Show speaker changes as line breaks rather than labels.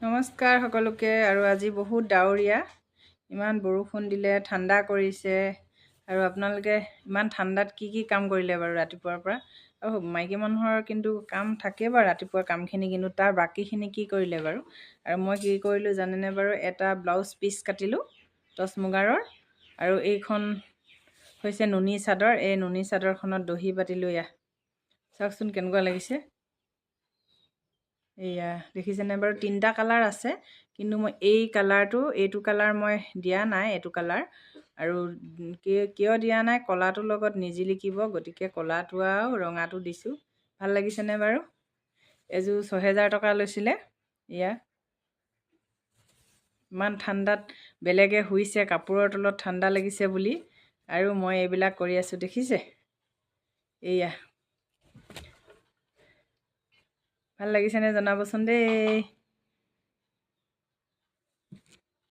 নমস্কাৰ সকলোকে। আৰু আজি বহুত ডাৱৰীয়া, ইমান বৰষুণ দিলে, ঠাণ্ডা কৰিছে। আৰু আপোনালোকে ইমান ঠাণ্ডাত কি কাম কৰিলে বাৰু ৰাতিপুৱাৰ পৰা? আৰু মাইকী মানুহৰ কিন্তু কাম থাকে বাৰু ৰাতিপুৱা কামখিনি, কিন্তু তাৰ বাকীখিনি কি কৰিলে বাৰু? আৰু মই কি কৰিলোঁ জানেনে বাৰু? এটা ব্লাউজ পিচ কাটিলোঁ টচ মুগাৰৰ, আৰু এইখন হৈছে নুনী চাদৰ। এই নুনী চাদৰখনত দহি পাতিলোঁ। এয়া চাওকচোন কেনেকুৱা লাগিছে। এয়া দেখিছেনে বাৰু? 3টা কালাৰ আছে, কিন্তু মই এইটো কালাৰ মই দিয়া নাই, এইটো কালাৰ। আৰু কিয় দিয়া নাই? ক'লাটোৰ লগত নিজিলিকিব, গতিকে ক'লাটো আৰু ৰঙাটো দিছোঁ। ভাল লাগিছেনে বাৰু? এযোৰ 6000 টকা লৈছিলে। এয়া ইমান ঠাণ্ডাত বেলেগে শুইছে কাপোৰৰ তলত ঠাণ্ডা লাগিছে বুলি, আৰু মই এইবিলাক কৰি আছোঁ, দেখিছে? এয়া ভাল লাগিছেনে জনাবচোন দেই।